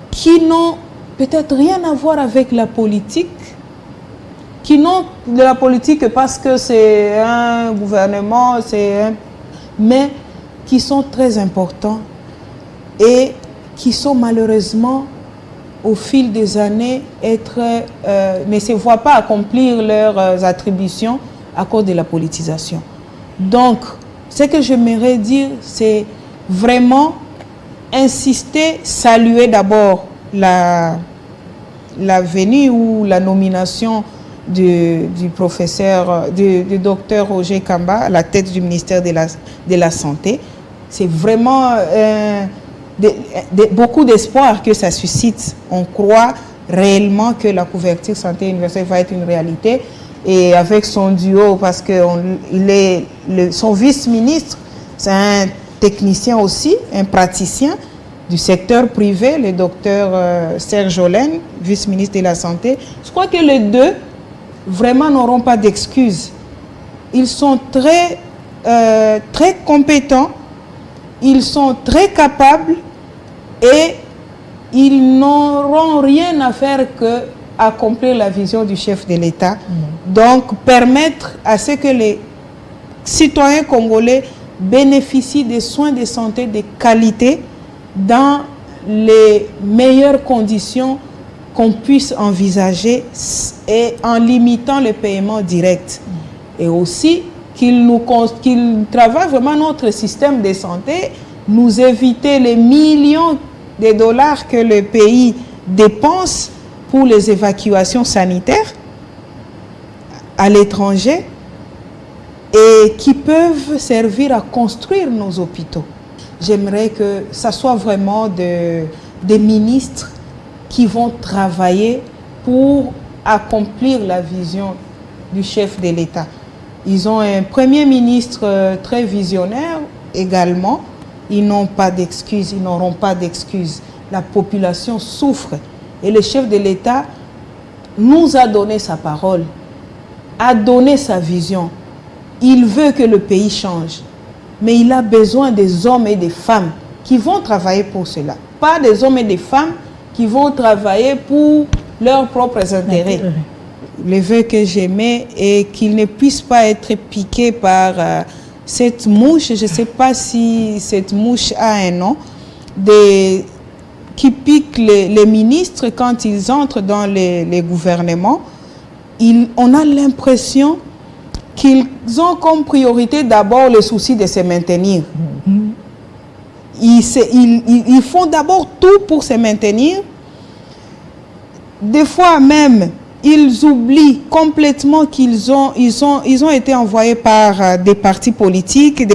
qui n'ont peut-être rien à voir avec la politique, qui n'ont de la politique parce que c'est un gouvernement, mais qui sont très importants et qui sont malheureusement au fil des années ne se voient pas accomplir leurs attributions à cause de la politisation. Donc, ce que j'aimerais dire, c'est vraiment insister, saluer d'abord la venue ou la nomination du professeur, du docteur Roger Kamba à la tête du ministère de la Santé. C'est vraiment beaucoup d'espoir que ça suscite. On croit réellement que la couverture santé universelle va être une réalité. Et avec son duo, parce que son vice-ministre, c'est un technicien aussi, un praticien du secteur privé, le docteur Serge Olène, vice-ministre de la Santé. Je crois que les deux, vraiment, n'auront pas d'excuses. Ils sont très compétents, ils sont très capables et ils n'auront rien à faire que accomplir la vision du chef de l'État. Donc, permettre à ce que les citoyens congolais bénéficient des soins de santé de qualité dans les meilleures conditions qu'on puisse envisager et en limitant le paiement direct. Et aussi qu'ils travaillent vraiment notre système de santé, nous éviter les millions de dollars que le pays dépense pour les évacuations sanitaires à l'étranger et qui peuvent servir à construire nos hôpitaux. J'aimerais que ça soit vraiment des ministres qui vont travailler pour accomplir la vision du chef de l'État. Ils ont un premier ministre très visionnaire également. Ils n'ont pas d'excuses, ils n'auront pas d'excuses. La population souffre. Et le chef de l'État nous a donné sa parole, a donné sa vision. Il veut que le pays change. Mais il a besoin des hommes et des femmes qui vont travailler pour cela. Pas des hommes et des femmes qui vont travailler pour leurs propres intérêts. Le vœu que j'aimais est qu'il ne puisse pas être piqué par cette mouche. Je ne sais pas si cette mouche a un nom. Qui piquent les ministres quand ils entrent dans les gouvernements. On a l'impression qu'ils ont comme priorité d'abord le souci de se maintenir. Ils font d'abord tout pour se maintenir. Des fois même, ils oublient complètement qu'ils ont été envoyés par des partis politiques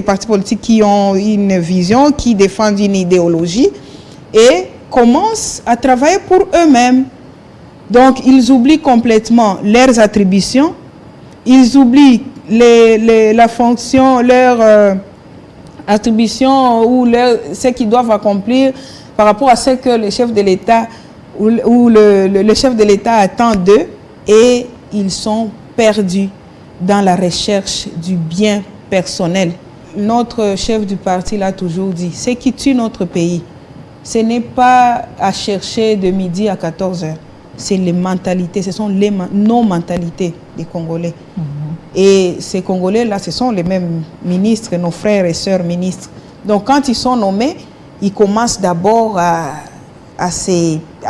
qui ont une vision, qui défendent une idéologie et commencent à travailler pour eux-mêmes. Donc, ils oublient complètement leurs attributions, ils oublient la fonction, leurs attributions ou ce qu'ils doivent accomplir par rapport à ce que le chef de l'État ou le chef de l'État attend d'eux, et ils sont perdus dans la recherche du bien personnel. Notre chef du parti l'a toujours dit, ce qui tue notre pays, ce n'est pas à chercher de midi à 14h. C'est les mentalités, ce sont nos mentalités des Congolais. Et ces Congolais-là, ce sont les mêmes ministres, nos frères et sœurs ministres. Donc quand ils sont nommés, ils commencent d'abord à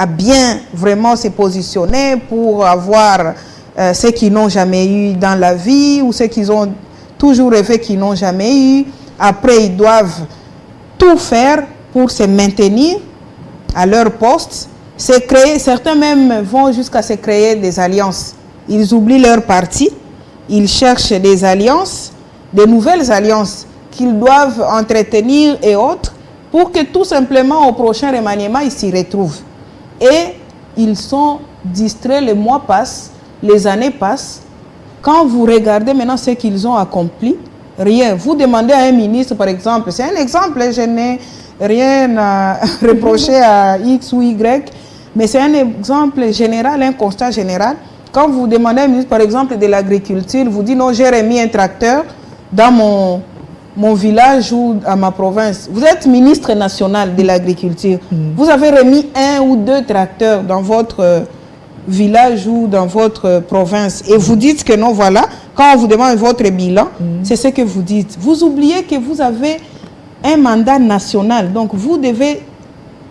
bien vraiment se positionner pour avoir ce qu'ils n'ont jamais eu dans la vie ou ce qu'ils ont toujours rêvé qu'ils n'ont jamais eu. Après, ils doivent tout faire pour se maintenir à leur poste, certains même vont jusqu'à se créer des alliances. Ils oublient leur parti, ils cherchent des alliances, de nouvelles alliances qu'ils doivent entretenir et autres pour que tout simplement au prochain remaniement, ils s'y retrouvent. Et ils sont distraits, les mois passent, les années passent. Quand vous regardez maintenant ce qu'ils ont accompli, rien. Vous demandez à un ministre, par exemple, c'est un exemple, je n'ai rien à reprocher à X ou Y, mais c'est un exemple général, un constat général. Quand vous demandez à un ministre, par exemple, de l'agriculture, vous dites non, j'ai remis un tracteur dans mon village ou à ma province. Vous êtes ministre national de l'agriculture. Vous avez remis 1 ou 2 tracteurs dans votre village ou dans votre province. Et vous dites que non, voilà, quand on vous demande votre bilan, c'est ce que vous dites. Vous oubliez que vous avez un mandat national. Donc, vous devez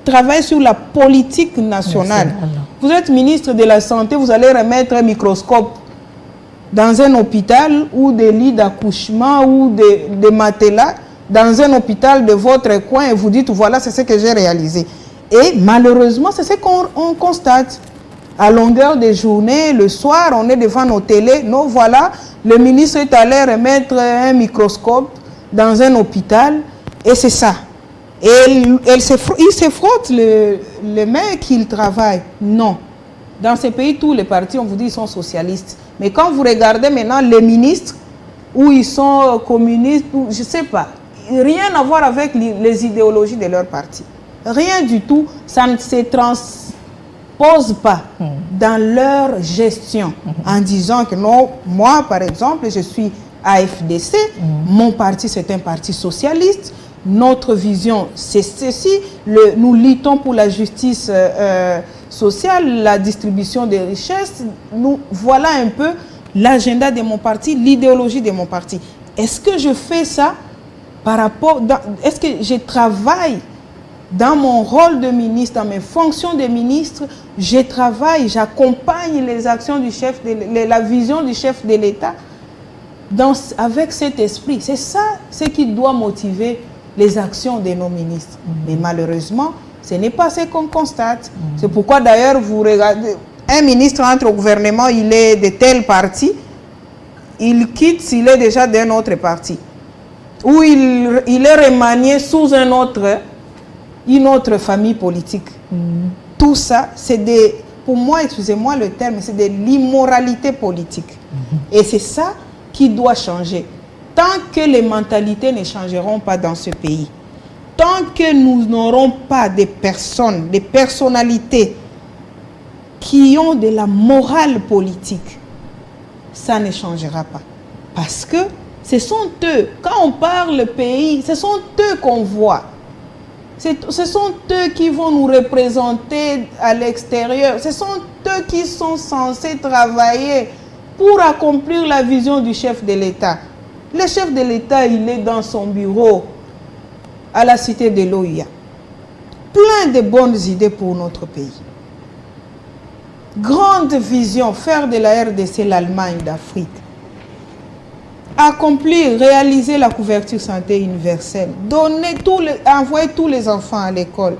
travailler sur la politique nationale. Vous êtes ministre de la Santé, vous allez remettre un microscope dans un hôpital ou des lits d'accouchement ou des matelas dans un hôpital de votre coin et vous dites, voilà, c'est ce que j'ai réalisé. Et malheureusement, c'est ce qu'on constate. À longueur de journée, le soir, on est devant nos télés. Non, voilà, le ministre est allé remettre un microscope dans un hôpital et c'est ça. Et il se frotte les mains qu'il travaille. Non. Dans ces pays, tous les partis, on vous dit, ils sont socialistes. Mais quand vous regardez maintenant les ministres, où ils sont communistes, ou, je ne sais pas, rien à voir avec les idéologies de leur parti. Rien du tout. Ça ne se transpose pas dans leur gestion en disant que non, moi, par exemple, je suis AFDC, mon parti, c'est un parti socialiste. Notre vision, c'est ceci. Nous luttons pour la justice sociale, la distribution des richesses. Voilà un peu l'agenda de mon parti, l'idéologie de mon parti. Est-ce que je fais ça par rapport... Est-ce que je travaille dans mon rôle de ministre, dans mes fonctions de ministre, je travaille, j'accompagne les actions du chef, la vision du chef de l'État avec cet esprit. C'est ça ce qui doit motiver les actions de nos ministres. Mais malheureusement, ce n'est pas ce qu'on constate. C'est pourquoi d'ailleurs, vous regardez, un ministre entre au gouvernement, il est de tel parti, il quitte s'il est déjà d'un autre parti. Ou il est remanié sous une autre famille politique. Tout ça, c'est pour moi, excusez-moi le terme, c'est de l'immoralité politique. Et c'est ça qui doit changer. Tant que les mentalités ne changeront pas dans ce pays, tant que nous n'aurons pas des personnes, des personnalités qui ont de la morale politique, ça ne changera pas. Parce que ce sont eux, quand on parle pays, ce sont eux qu'on voit. Ce sont eux qui vont nous représenter à l'extérieur. Ce sont eux qui sont censés travailler pour accomplir la vision du chef de l'État. Le chef de l'État, il est dans son bureau à la cité de l'OIA. Plein de bonnes idées pour notre pays. Grande vision, faire de la RDC l'Allemagne d'Afrique. Accomplir, réaliser la couverture santé universelle. Envoyer tous les enfants à l'école.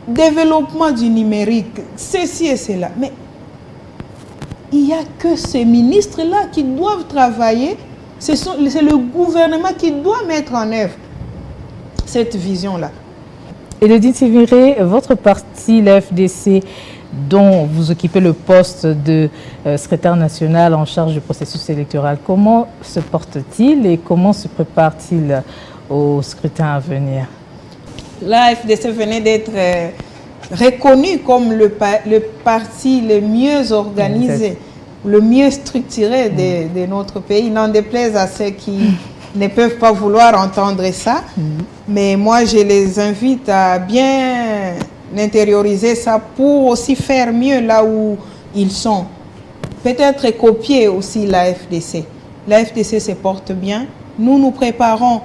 Développement du numérique, ceci et cela. Mais il n'y a que ces ministres-là qui doivent travailler. C'est le gouvernement qui doit mettre en œuvre cette vision-là. Élodie Tsiviré, votre parti, la FDC, dont vous occupez le poste de secrétaire national en charge du processus électoral, comment se porte-t-il et comment se prépare-t-il au scrutin à venir? La FDC venait d'être reconnue comme le parti le mieux organisé, le mieux structuré de notre pays. N'en déplaise à ceux qui ne peuvent pas vouloir entendre ça. Mais moi, je les invite à bien intérioriser ça pour aussi faire mieux là où ils sont. Peut-être copier aussi la FDC. La FDC se porte bien. Nous nous préparons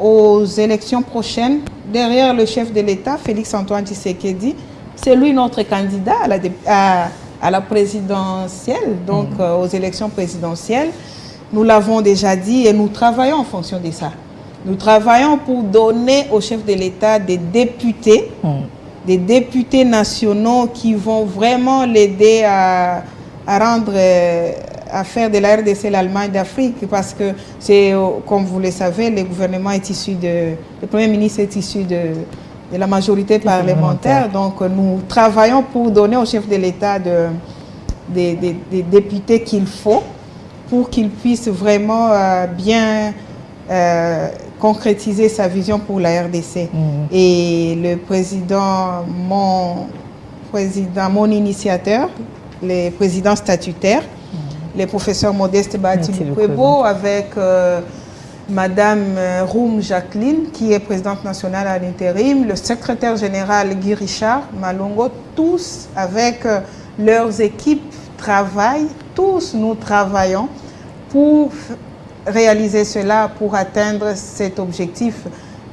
aux élections prochaines. Derrière le chef de l'État, Félix-Antoine Tshisekedi, c'est lui notre candidat à la présidentielle, donc aux élections présidentielles. Nous l'avons déjà dit et nous travaillons en fonction de ça. Nous travaillons pour donner au chef de l'État des députés nationaux qui vont vraiment l'aider à faire de la RDC l'Allemagne d'Afrique, parce que c'est, comme vous le savez, le gouvernement est issu le Premier ministre est issu de la majorité parlementaire. Donc nous travaillons pour donner au chef de l'État des députés qu'il faut pour qu'il puisse vraiment bien concrétiser sa vision pour la RDC. Et le président, mon initiateur, les présidents statutaires, les professeurs Modeste Bahati-Lukwebo avec Madame Roum Jacqueline, qui est présidente nationale à l'intérim, le secrétaire général Guy Richard Malongo, tous avec leurs équipes travaillent, tous nous travaillons pour réaliser cela, pour atteindre cet objectif.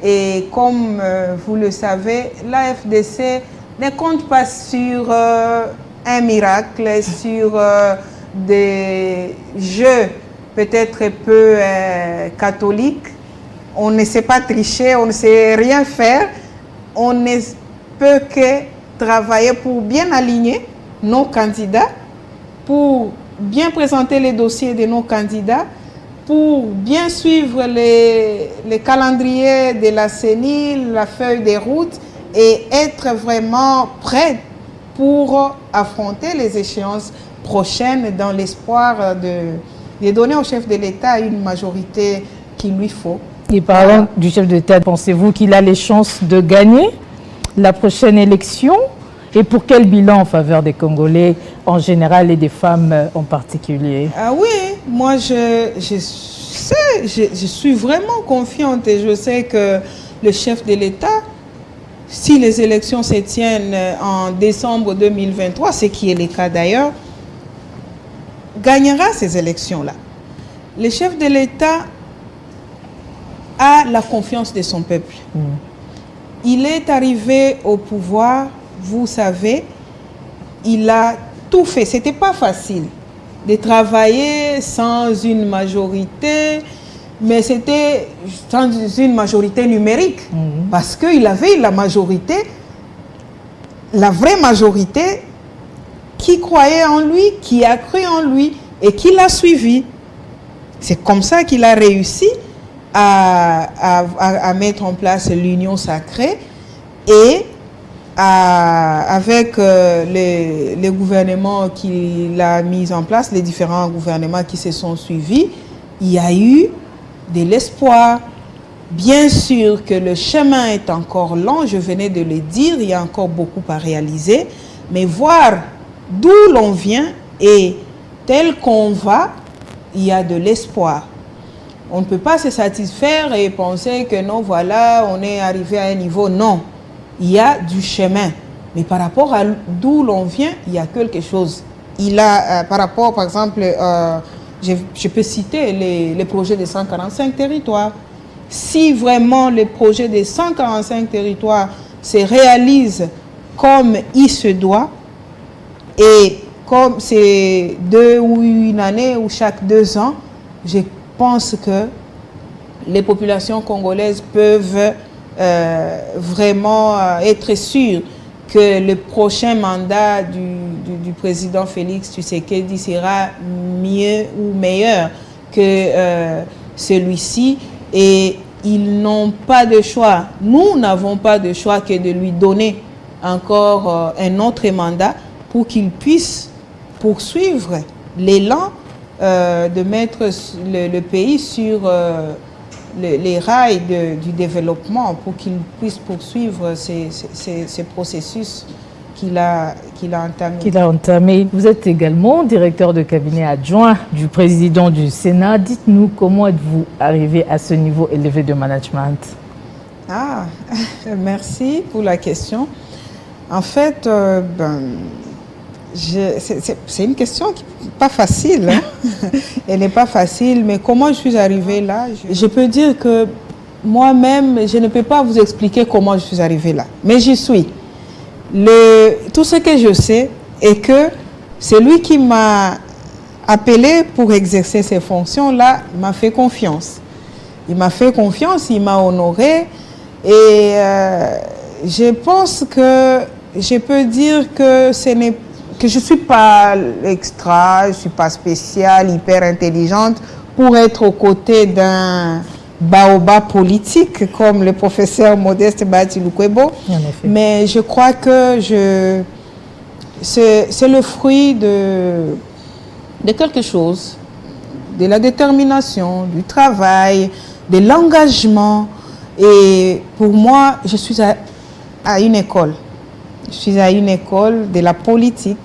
Et comme vous le savez, la FDC ne compte pas sur un miracle, sur des jeux peut-être un peu catholiques. On ne sait pas tricher, on ne sait rien faire. On ne peut que travailler pour bien aligner nos candidats, pour bien présenter les dossiers de nos candidats, pour bien suivre les calendriers de la CENI, la feuille des routes et être vraiment prêt pour affronter les échéances prochaines dans l'espoir de donner au chef de l'État une majorité qu'il lui faut. Et parlant du chef de l'État, pensez-vous qu'il a les chances de gagner la prochaine élection? Et pour quel bilan en faveur des Congolais en général et des femmes en particulier? Ah oui, moi je suis vraiment confiante et je sais que le chef de l'État, si les élections se tiennent en décembre 2023, ce qui est le cas d'ailleurs, gagnera ces élections-là. Le chef de l'État a la confiance de son peuple. Il est arrivé au pouvoir, vous savez, il a tout fait. Ce n'était pas facile de travailler sans une majorité, mais c'était sans une majorité numérique, parce qu'il avait la majorité, la vraie majorité, qui croyait en lui, qui a cru en lui et qui l'a suivi. C'est comme ça qu'il a réussi à mettre en place l'union sacrée et avec les gouvernements qu'il a mis en place, les différents gouvernements qui se sont suivis, il y a eu de l'espoir. Bien sûr que le chemin est encore long, je venais de le dire, il y a encore beaucoup à réaliser, mais voir d'où l'on vient et tel qu'on va, il y a de l'espoir. On ne peut pas se satisfaire et penser que non, voilà, on est arrivé à un niveau. Non, il y a du chemin. Mais par rapport à d'où l'on vient, il y a quelque chose. Il a, par rapport, par exemple, je peux citer les projets des 145 territoires. Si vraiment les projets des 145 territoires se réalisent comme il se doit, et comme c'est 2 ou une année ou chaque 2 ans, je pense que les populations congolaises peuvent vraiment être sûres que le prochain mandat du président Félix Tshisekedi sera mieux ou meilleur que celui-ci. Et ils n'ont pas de choix. Nous n'avons pas de choix que de lui donner encore un autre mandat pour qu'il puisse poursuivre l'élan de mettre le pays sur les rails du développement, pour qu'il puisse poursuivre ces processus qu'il a entamé. Vous êtes également directeur de cabinet adjoint du président du Sénat. Dites-nous, comment êtes-vous arrivé à ce niveau élevé de management? Merci pour la question. En fait, c'est une question qui n'est pas facile. Elle n'est pas facile, mais comment je suis arrivée là? Je peux dire que moi-même, je ne peux pas vous expliquer comment je suis arrivée là, mais j'y suis. Tout ce que je sais est que celui qui m'a appelé pour exercer ces fonctions-là m'a fait confiance. Il m'a fait confiance, il m'a honoré et je pense que je peux dire que je ne suis pas extra, je ne suis pas spéciale, hyper intelligente pour être aux côtés d'un baobab politique comme le professeur Modeste Bahati-Lukwebo. Mais je crois que c'est le fruit de quelque chose, de la détermination, du travail, de l'engagement. Et pour moi, je suis à une école. Je suis à une école de la politique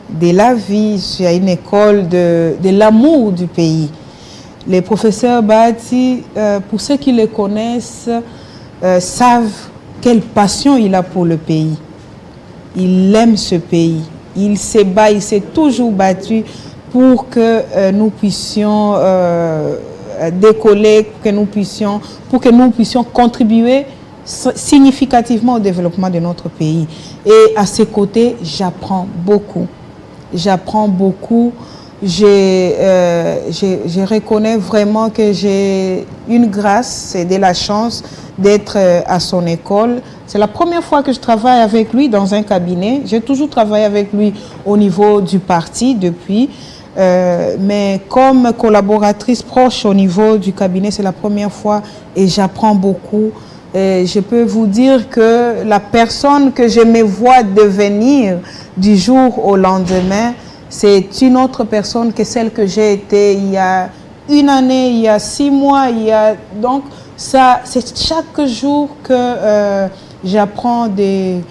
de la vie, c'est une école de l'amour du pays. Les professeurs Bahati, pour ceux qui le connaissent, savent quelle passion il a pour le pays. Il aime ce pays. Il se bat, il s'est toujours battu pour que nous puissions décoller, pour que nous puissions contribuer significativement au développement de notre pays. Et à ses côtés, j'apprends beaucoup. J'apprends beaucoup. Je reconnais vraiment que j'ai une grâce et de la chance d'être à son école. C'est la première fois que je travaille avec lui dans un cabinet. J'ai toujours travaillé avec lui au niveau du parti depuis. Mais comme collaboratrice proche au niveau du cabinet, c'est la première fois et j'apprends beaucoup. Et je peux vous dire que la personne que je me vois devenir du jour au lendemain, c'est une autre personne que celle que j'ai été il y a une année, il y a 6 mois, donc ça, c'est chaque jour que j'apprends des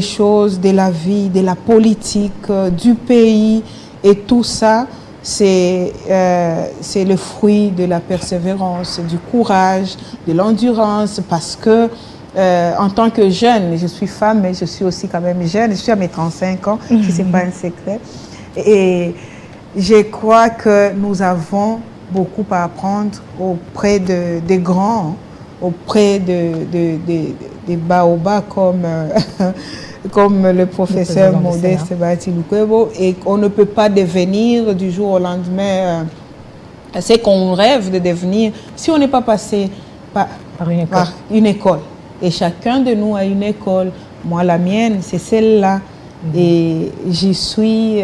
choses de la vie, de la politique, du pays et tout ça. C'est le fruit de la persévérance, du courage, de l'endurance, parce que en tant que jeune, je suis femme, mais je suis aussi quand même jeune, je suis à mes 35 ans, si ce n'est pas un secret. Et je crois que nous avons beaucoup à apprendre auprès des grands, auprès des baobabs comme le professeur Modeste Bahati Lukwebo, et on ne peut pas devenir du jour au lendemain ce qu'on rêve de devenir si on n'est pas passé par une école. Et chacun de nous a une école. Moi, la mienne, c'est celle-là. Et j'y suis,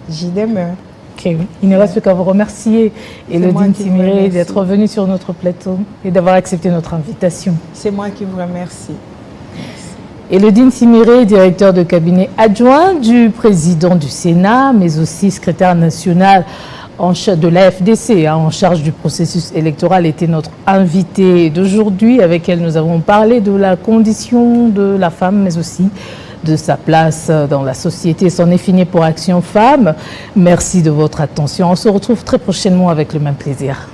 j'y demeure. Okay. Il ne reste plus qu'à vous remercier, Élodie Ntimire, d'être venue sur notre plateau et d'avoir accepté notre invitation. C'est moi qui vous remercie. Élodie Ntimire, directeur de cabinet adjoint du président du Sénat, mais aussi secrétaire national de l'AFDC, en charge du processus électoral, était notre invitée d'aujourd'hui. Avec elle, nous avons parlé de la condition de la femme, mais aussi de sa place dans la société. C'en est fini pour Action Femmes. Merci de votre attention. On se retrouve très prochainement avec le même plaisir.